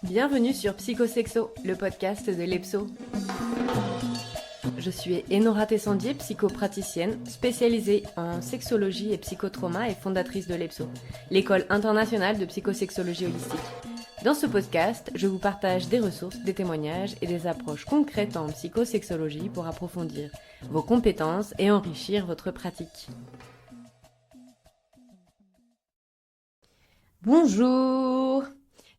Bienvenue sur Psychosexo, le podcast de l'Epso. Je suis Enora Tessandier, psychopraticienne spécialisée en sexologie et psychotrauma et fondatrice de l'Epso, l'école internationale de psychosexologie holistique. Dans ce podcast, je vous partage des ressources, des témoignages et des approches concrètes en psychosexologie pour approfondir vos compétences et enrichir votre pratique. Bonjour!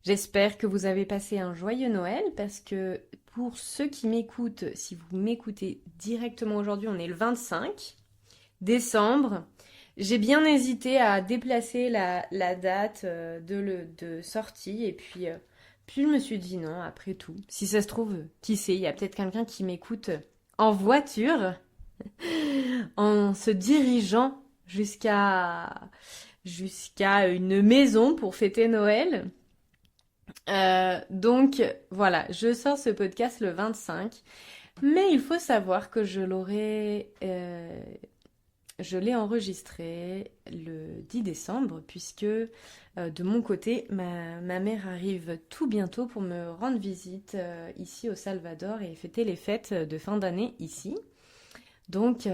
J'espère que vous avez passé un joyeux Noël parce que pour ceux qui m'écoutent, si vous m'écoutez directement aujourd'hui, on est le 25 décembre. J'ai bien hésité à déplacer la date de sortie et puis je me suis dit non, après tout. Si ça se trouve, qui sait, il y a peut-être quelqu'un qui m'écoute en voiture en se dirigeant jusqu'à une maison pour fêter Noël. Donc voilà, je sors ce podcast le 25, mais il faut savoir que je l'ai enregistré le 10 décembre puisque de mon côté, ma mère arrive tout bientôt pour me rendre visite ici au Salvador et fêter les fêtes de fin d'année ici. Donc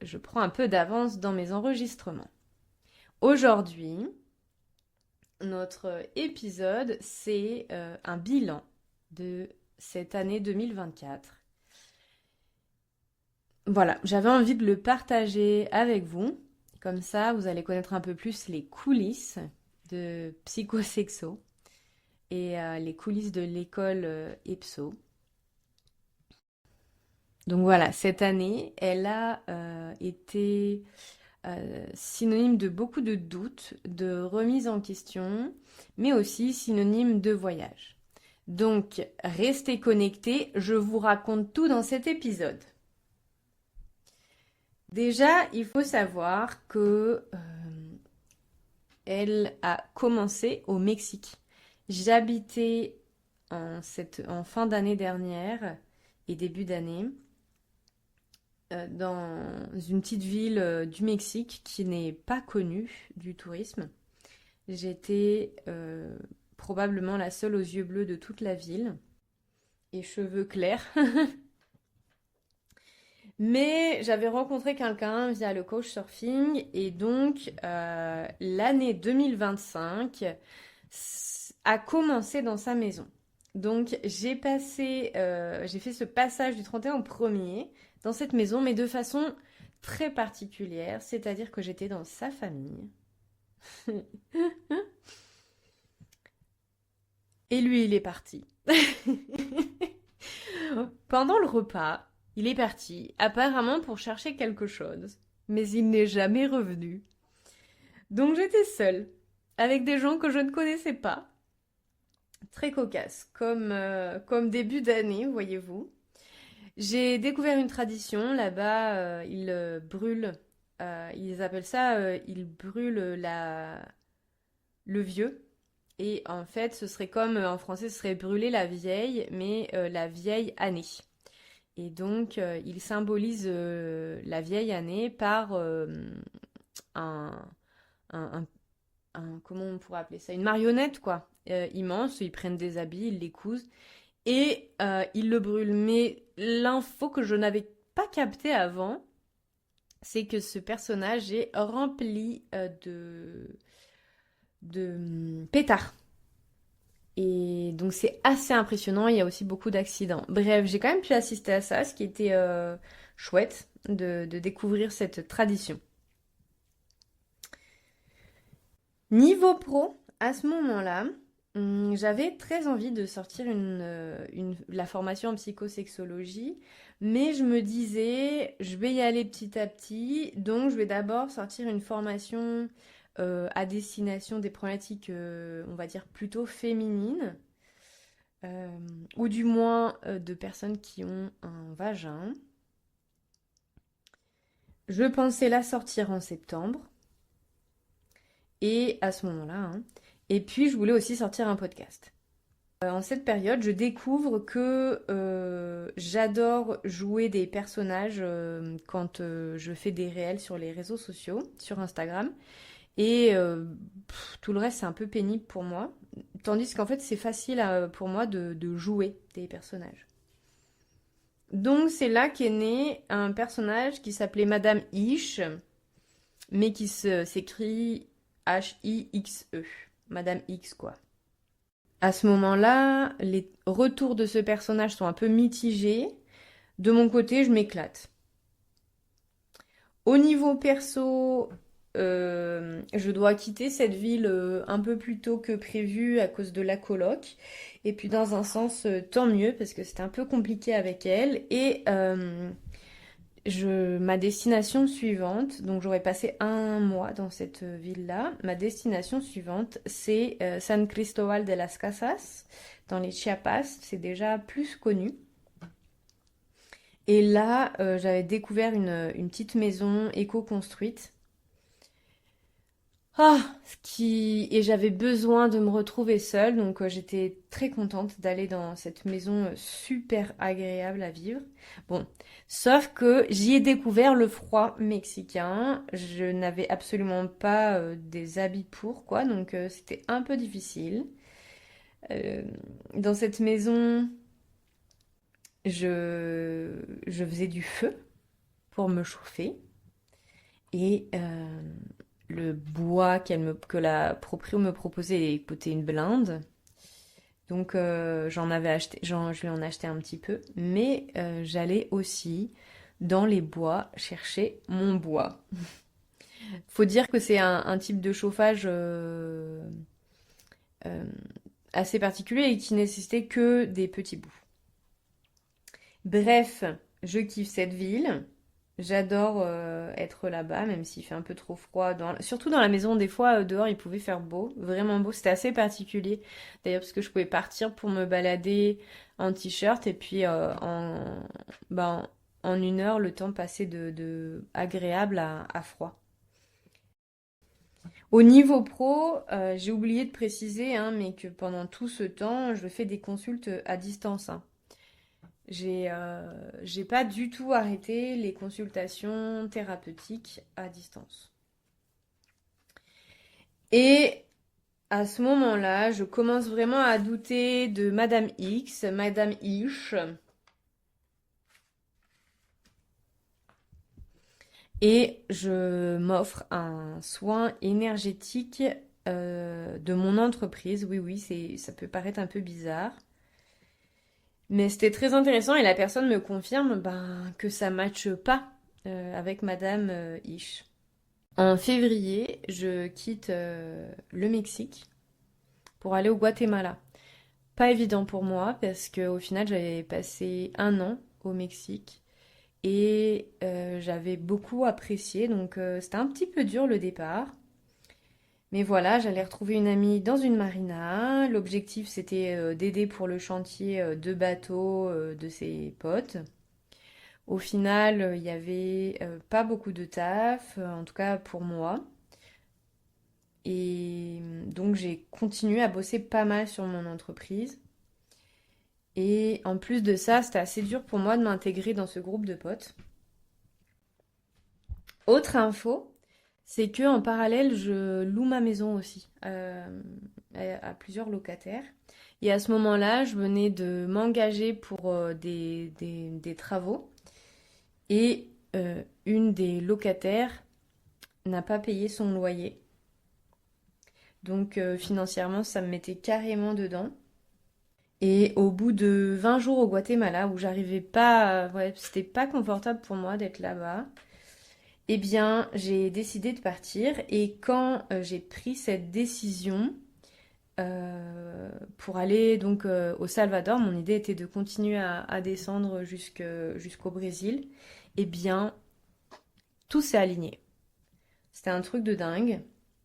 je prends un peu d'avance dans mes enregistrements. Aujourd'hui, notre épisode, c'est un bilan de cette année 2024. Voilà, j'avais envie de le partager avec vous. Comme ça, vous allez connaître un peu plus les coulisses de Psychosexo et les coulisses de l'école EPSO. Donc voilà, cette année, elle a été synonyme de beaucoup de doutes, de remise en question, mais aussi synonyme de voyage. Donc, restez connectés, je vous raconte tout dans cet épisode. Déjà, il faut savoir que elle a commencé au Mexique. J'habitais en fin d'année dernière et début d'année dans une petite ville du Mexique qui n'est pas connue du tourisme. J'étais probablement la seule aux yeux bleus de toute la ville et cheveux clairs. Mais j'avais rencontré quelqu'un via le couchsurfing et donc l'année 2025 a commencé dans sa maison. Donc j'ai fait ce passage du 31 au 1er dans cette maison, mais de façon très particulière, c'est-à-dire que j'étais dans sa famille. Et lui, il est parti. Pendant le repas, il est parti, apparemment pour chercher quelque chose, mais il n'est jamais revenu. Donc j'étais seule, avec des gens que je ne connaissais pas. Très cocasse, comme début d'année, voyez-vous. J'ai découvert une tradition, là-bas, ils brûlent, ils appellent ça, ils brûlent le vieux. Et en fait, ce serait comme, en français, ce serait brûler la vieille, mais la vieille année. Et donc, il symbolise la vieille année par un, un- comment on pourrait appeler ça? Une marionnette, quoi. Immense, ils prennent des habits, ils les cousent et ils le brûlent. Mais l'info que je n'avais pas captée avant, c'est que ce personnage est rempli de pétards. Et donc c'est assez impressionnant, il y a aussi beaucoup d'accidents. Bref, j'ai quand même pu assister à ça, ce qui était chouette de découvrir cette tradition. Niveau pro, à ce moment-là, j'avais très envie de sortir la formation en psychosexologie, mais je me disais, je vais y aller petit à petit, donc je vais d'abord sortir une formation à destination des problématiques, on va dire, plutôt féminines, euh, ou du moins de personnes qui ont un vagin. Je pensais la sortir en septembre, et à ce moment-là, hein. Et puis je voulais aussi sortir un podcast. En cette période, je découvre que j'adore jouer des personnages quand je fais des réels sur les réseaux sociaux, sur Instagram. Et tout le reste, c'est un peu pénible pour moi. Tandis qu'en fait, c'est facile pour moi de jouer des personnages. Donc c'est là qu'est né un personnage qui s'appelait Madame Ish, mais qui s'écrit Hixe. Madame X, quoi. À ce moment-là, les retours de ce personnage sont un peu mitigés. De mon côté, je m'éclate. Au niveau perso, je dois quitter cette ville un peu plus tôt que prévu à cause de la coloc. Et puis dans un sens, tant mieux parce que c'était un peu compliqué avec elle. Et ma destination suivante, donc j'aurais passé un mois dans cette ville-là. Ma destination suivante, c'est San Cristóbal de las Casas, dans les Chiapas. C'est déjà plus connu. Et là, j'avais découvert une petite maison éco-construite. Ah, et j'avais besoin de me retrouver seule, donc j'étais très contente d'aller dans cette maison super agréable à vivre. Bon, sauf que j'y ai découvert le froid mexicain. Je n'avais absolument pas des habits pour, quoi, donc c'était un peu difficile. Euh, dans cette maison, je faisais du feu pour me chauffer. Et le bois que la proprio me proposait coûtait une blinde. Donc je lui en ai acheté un petit peu. Mais j'allais aussi dans les bois chercher mon bois. Faut dire que c'est un type de chauffage euh, assez particulier et qui nécessitait que des petits bouts. Bref, je kiffe cette ville. J'adore être là-bas, même s'il fait un peu trop froid. Surtout dans la maison, des fois, dehors, il pouvait faire beau, vraiment beau. C'était assez particulier, d'ailleurs, parce que je pouvais partir pour me balader en t-shirt et puis en 1 heure, le temps passait de agréable à froid. Au niveau pro, j'ai oublié de préciser, hein, mais que pendant tout ce temps, je fais des consultes à distance, hein. J'ai pas du tout arrêté les consultations thérapeutiques à distance. Et à ce moment-là, je commence vraiment à douter de Madame X, Madame Ish. Et je m'offre un soin énergétique de mon entreprise. Oui, oui, ça peut paraître un peu bizarre. Mais c'était très intéressant et la personne me confirme que ça matche pas avec Madame Ish. En février, je quitte le Mexique pour aller au Guatemala. Pas évident pour moi parce qu'au final, j'avais passé 1 an au Mexique et j'avais beaucoup apprécié. Donc c'était un petit peu dur le départ. Mais voilà, j'allais retrouver une amie dans une marina. L'objectif, c'était d'aider pour le chantier de bateau de ses potes. Au final, il y avait pas beaucoup de taf, en tout cas pour moi. Et donc j'ai continué à bosser pas mal sur mon entreprise. Et en plus de ça, c'était assez dur pour moi de m'intégrer dans ce groupe de potes. Autre info, c'est que en parallèle, je loue ma maison aussi à plusieurs locataires. Et à ce moment-là, je venais de m'engager pour des travaux. Et une des locataires n'a pas payé son loyer. Donc financièrement, ça me mettait carrément dedans. Et au bout de 20 jours au Guatemala, où j'arrivais pas, ouais, c'était pas confortable pour moi d'être là-bas, eh bien, j'ai décidé de partir. Et quand j'ai pris cette décision pour aller donc au Salvador, mon idée était de continuer à descendre jusqu'au Brésil. Eh bien, tout s'est aligné. C'était un truc de dingue.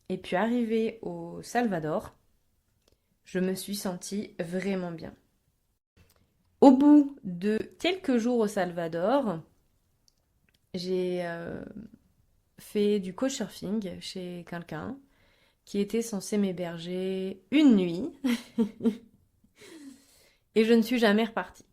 Et puis arrivé au Salvador, je me suis sentie vraiment bien. Au bout de quelques jours au Salvador, j'ai fait du couchsurfing chez quelqu'un qui était censé m'héberger une nuit et je ne suis jamais repartie.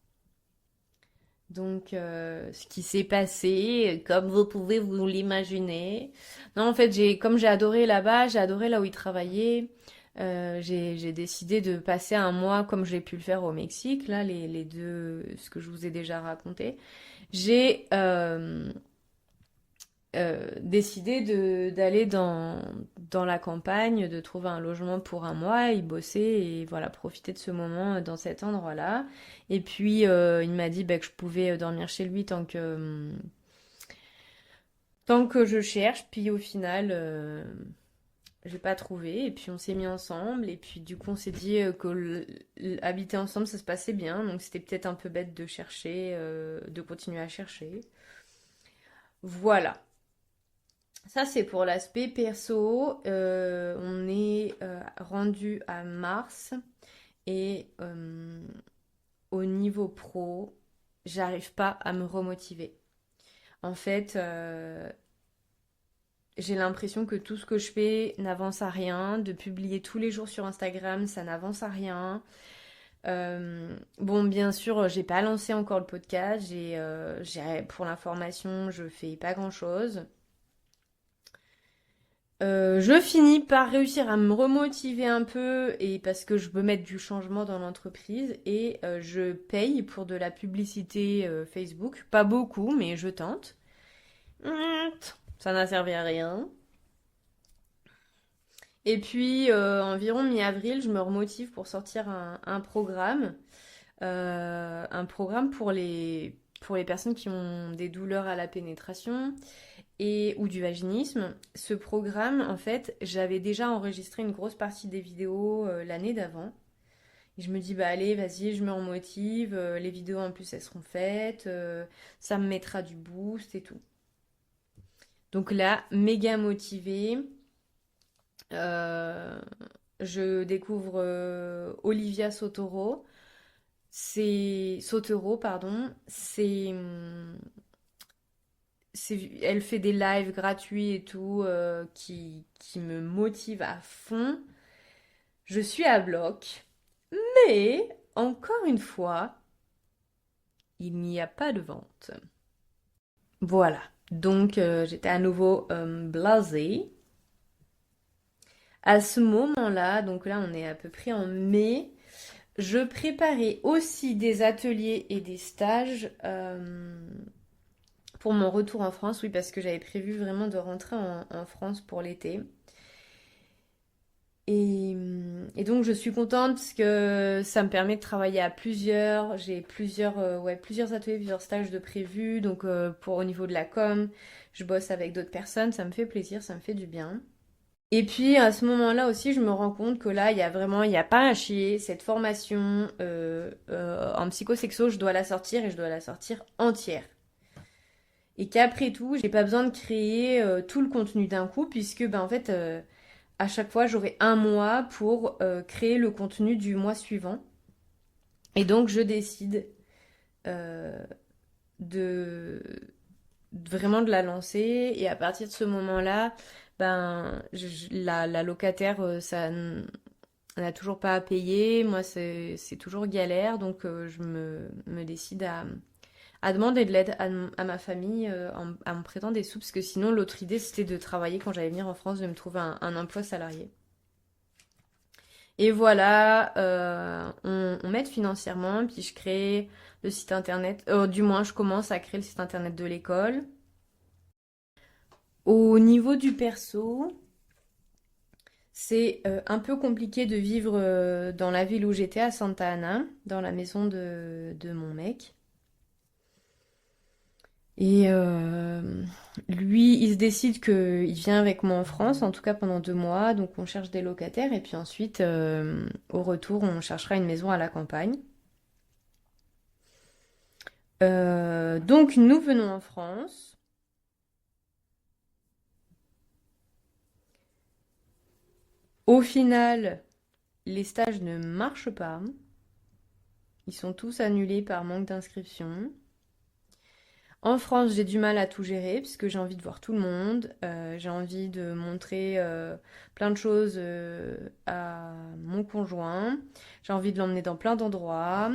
Donc, ce qui s'est passé, comme vous pouvez vous l'imaginer. Non, en fait, comme j'ai adoré là-bas, j'ai adoré là où il travaillait. J'ai décidé de passer un mois comme j'ai pu le faire au Mexique, là, les deux, ce que je vous ai déjà raconté. J'ai décidé d'aller dans la campagne, de trouver un logement pour un mois, y bosser et voilà, profiter de ce moment dans cet endroit-là. Et puis, il m'a dit bah, que je pouvais dormir chez lui tant que je cherche. Puis au final, j'ai pas trouvé. Et puis on s'est mis ensemble. Et puis du coup, on s'est dit que habiter ensemble, ça se passait bien. Donc c'était peut-être un peu bête de chercher, de continuer à chercher. Voilà. Ça, c'est pour l'aspect perso. On est rendu à mars et au niveau pro, j'arrive pas à me remotiver. En fait, j'ai l'impression que tout ce que je fais n'avance à rien. De publier tous les jours sur Instagram, ça n'avance à rien. Bon, bien sûr, j'ai pas lancé encore le podcast. Pour l'information, je fais pas grand-chose. Je finis par réussir à me remotiver un peu et parce que je veux mettre du changement dans l'entreprise et je paye pour de la publicité Facebook. Pas beaucoup, mais je tente. Ça n'a servi à rien. Et puis, environ mi-avril, je me remotive pour sortir un programme. Un programme pour les personnes qui ont des douleurs à la pénétration ou du vaginisme. Ce programme, en fait, j'avais déjà enregistré une grosse partie des vidéos l'année d'avant. Et je me dis, bah allez, vas-y, je me remotive. Les vidéos en plus, elles seront faites. Ça me mettra du boost et tout. Donc là, méga motivée. Euh, je découvre Olivia Sotero. Sotero, pardon. Elle fait des lives gratuits et tout qui me motivent à fond. Je suis à bloc. Mais, encore une fois, il n'y a pas de vente. Voilà. Donc, j'étais à nouveau blasée. À ce moment-là, donc là, on est à peu près en mai, je préparais aussi des ateliers et des stages pour mon retour en France. Oui, parce que j'avais prévu vraiment de rentrer en France pour l'été. Et donc je suis contente parce que ça me permet de travailler à plusieurs. J'ai plusieurs ateliers, plusieurs stages de prévus. Donc au niveau de la com, je bosse avec d'autres personnes. Ça me fait plaisir, ça me fait du bien. Et puis à ce moment-là aussi, je me rends compte que là, il y a pas à chier. Cette formation en psychosexo, je dois la sortir et je dois la sortir entière. Et qu'après tout, j'ai pas besoin de créer tout le contenu d'un coup puisque ben en fait à chaque fois, j'aurai un mois pour créer le contenu du mois suivant. Et donc, je décide euh, de vraiment de la lancer. Et à partir de ce moment-là, ben, la locataire, ça n'a toujours pas à payer. Moi, c'est toujours galère. Donc, me décide à demander de l'aide à ma famille, à me prêtant des sous. Parce que sinon, l'autre idée, c'était de travailler quand j'allais venir en France, de me trouver un emploi salarié. Et voilà, on m'aide financièrement, puis je crée le site internet, du moins je commence à créer le site internet de l'école. Au niveau du perso, c'est un peu compliqué de vivre dans la ville où j'étais, à Santa Ana, dans la maison de mon mec. Et lui, il se décide qu'il vient avec moi en France, en tout cas pendant 2 mois, donc on cherche des locataires, et puis ensuite, au retour, on cherchera une maison à la campagne. Donc nous venons en France. Au final, les stages ne marchent pas. Ils sont tous annulés par manque d'inscription. En France, j'ai du mal à tout gérer puisque j'ai envie de voir tout le monde. J'ai envie de montrer plein de choses à mon conjoint. J'ai envie de l'emmener dans plein d'endroits.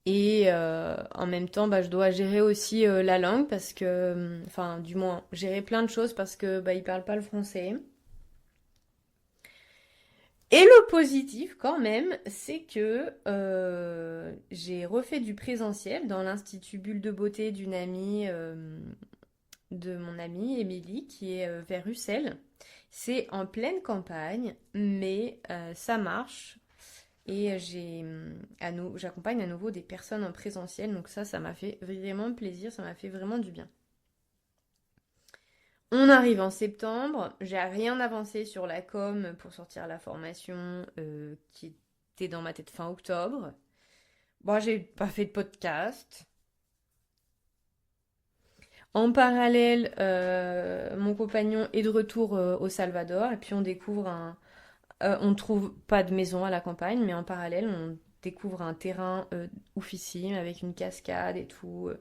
Et en même temps, bah, je dois gérer aussi la langue parce que, enfin, du moins, gérer plein de choses parce que bah, il parle pas le français. positif quand même, c'est que j'ai refait du présentiel dans l'Institut Bulle de Beauté d'une amie, de mon amie Émilie, qui est vers Ussel. C'est en pleine campagne, mais ça marche. Et j'accompagne à nouveau des personnes en présentiel, donc ça m'a fait vraiment plaisir, ça m'a fait vraiment du bien. On arrive en septembre, j'ai rien avancé sur la com pour sortir la formation qui était dans ma tête fin octobre. Bon, j'ai pas fait de podcast. En parallèle, mon compagnon est de retour au Salvador et puis on trouve pas de maison à la campagne, mais en parallèle, on découvre un terrain oufissime avec une cascade et tout.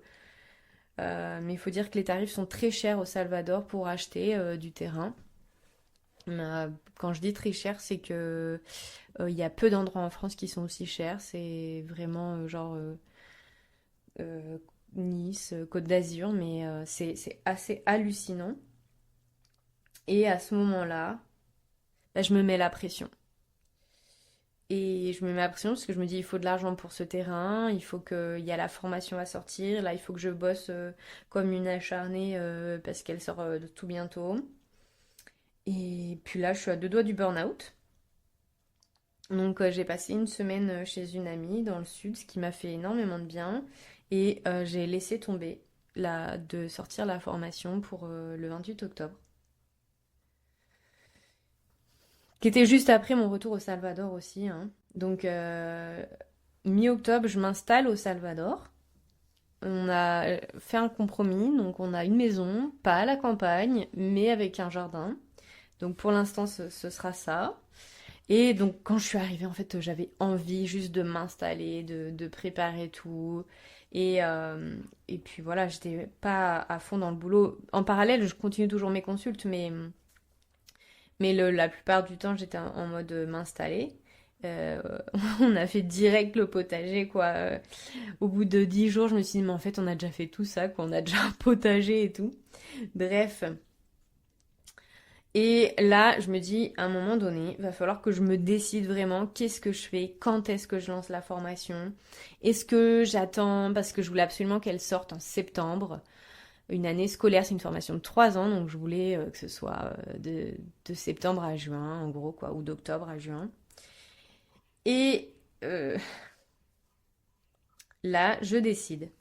Mais il faut dire que les tarifs sont très chers au Salvador pour acheter du terrain. Quand je dis très cher, c'est que il y a peu d'endroits en France qui sont aussi chers. C'est vraiment euh, Nice, Côte d'Azur, mais c'est assez hallucinant. Et à ce moment-là, bah, je me mets la pression. Et je me mets la pression parce que je me dis il faut de l'argent pour ce terrain, il y a la formation à sortir, là il faut que je bosse comme une acharnée parce qu'elle sort tout bientôt. Et puis là je suis à deux doigts du burn-out. Donc j'ai passé une semaine chez une amie dans le sud, ce qui m'a fait énormément de bien. Et j'ai laissé tomber de sortir la formation pour le 28 octobre. Qui était juste après mon retour au Salvador aussi, hein. Donc mi-octobre, je m'installe au Salvador. On a fait un compromis, donc on a une maison, pas à la campagne, mais avec un jardin. Donc pour l'instant, ce sera ça. Et donc quand je suis arrivée, en fait, j'avais envie juste de m'installer, de préparer tout. Et puis voilà, j'étais pas à fond dans le boulot. En parallèle, je continue toujours mes consultes, mais la plupart du temps, j'étais en mode m'installer. Euh, on a fait direct le potager, quoi. Au bout de 10 jours, je me suis dit, mais en fait, on a déjà fait tout ça, quoi. On a déjà un potager et tout. Bref. Et là, je me dis, à un moment donné, il va falloir que je me décide vraiment qu'est-ce que je fais, quand est-ce que je lance la formation. Est-ce que j'attends, parce que je voulais absolument qu'elle sorte en septembre. Une année scolaire, c'est une formation de 3 ans, donc je voulais que ce soit de septembre à juin, en gros, quoi, ou d'octobre à juin. Et là, je décide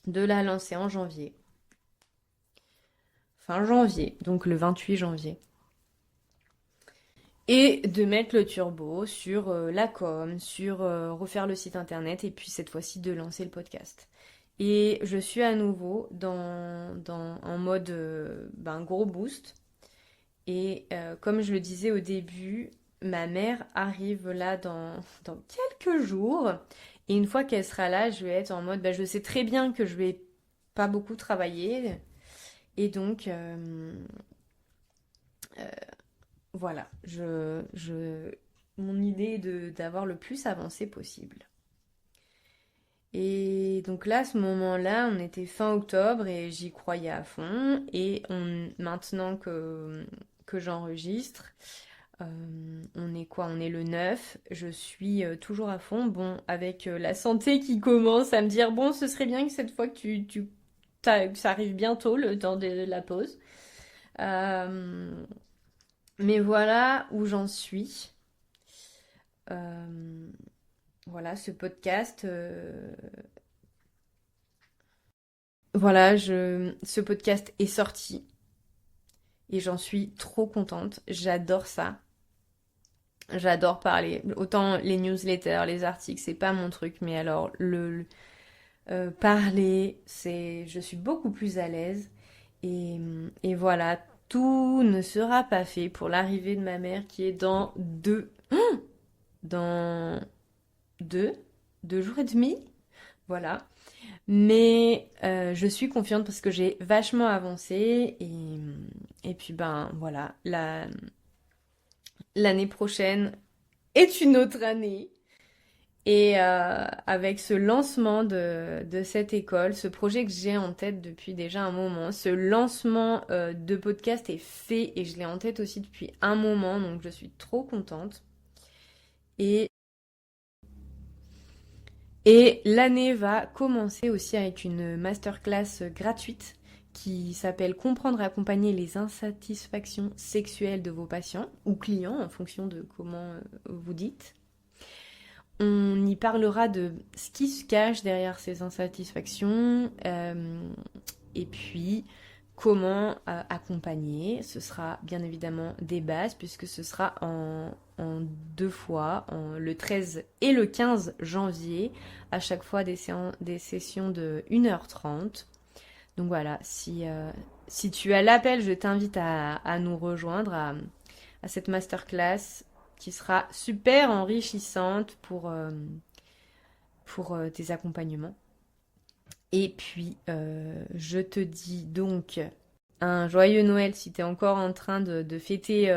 de la lancer en janvier. Fin janvier, donc le 28 janvier. Et de mettre le turbo sur la com, sur refaire le site internet, et puis cette fois-ci de lancer le podcast. Et je suis à nouveau en mode gros boost. Et comme je le disais au début, ma mère arrive là dans quelques jours. Et une fois qu'elle sera là, je vais être en mode, je sais très bien que je vais pas beaucoup travailler. Et donc, euh, voilà, mon idée est d'avoir le plus avancé possible. Et donc là, à ce moment-là, on était fin octobre et j'y croyais à fond. Et maintenant que j'enregistre, on est quoi? On est le 9. Je suis toujours à fond. Bon, avec la santé qui commence à me dire, bon, ce serait bien que cette fois que que ça arrive bientôt, le temps de la pause. Euh, mais voilà où j'en suis. Euh, voilà, ce podcast. Voilà, ce podcast est sorti et j'en suis trop contente. J'adore ça. J'adore parler. Autant les newsletters, les articles, c'est pas mon truc, mais alors parler, je suis beaucoup plus à l'aise. Et voilà, tout ne sera pas fait pour l'arrivée de ma mère qui est dans deux, 2 jours et demi. Voilà. Mais je suis confiante parce que j'ai vachement avancé et puis voilà, l'année prochaine est une autre année. Et avec ce lancement de cette école, ce projet que j'ai en tête depuis déjà un moment, ce lancement de podcast est fait et je l'ai en tête aussi depuis un moment, donc je suis trop contente. Et, et l'année va commencer aussi avec une masterclass gratuite qui s'appelle Comprendre et accompagner les insatisfactions sexuelles de vos patients ou clients en fonction de comment vous dites. On y parlera de ce qui se cache derrière ces insatisfactions et puis comment accompagner. Ce sera bien évidemment des bases puisque ce sera en 2 fois, le 13 et le 15 janvier, à chaque fois des sessions de 1h30. Donc voilà, si tu as l'appel, je t'invite à nous rejoindre à cette masterclass qui sera super enrichissante pour tes accompagnements. Et puis, je te dis donc un joyeux Noël si tu es encore en train de fêter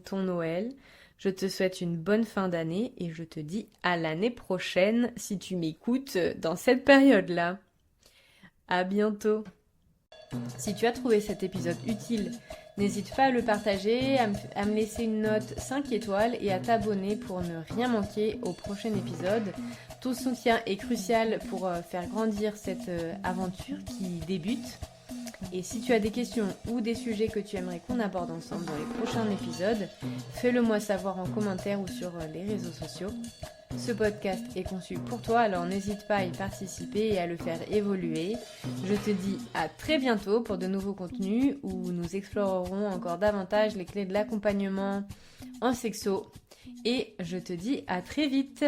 ton Noël. Je te souhaite une bonne fin d'année et je te dis à l'année prochaine si tu m'écoutes dans cette période-là. À bientôt. Si tu as trouvé cet épisode utile, n'hésite pas à le partager, à me laisser une note 5 étoiles et à t'abonner pour ne rien manquer au prochain épisode. Ton soutien est crucial pour faire grandir cette aventure qui débute. Et si tu as des questions ou des sujets que tu aimerais qu'on aborde ensemble dans les prochains épisodes, fais-le moi savoir en commentaire ou sur les réseaux sociaux. Ce podcast est conçu pour toi, alors n'hésite pas à y participer et à le faire évoluer. Je te dis à très bientôt pour de nouveaux contenus où nous explorerons encore davantage les clés de l'accompagnement en sexo. Et je te dis à très vite.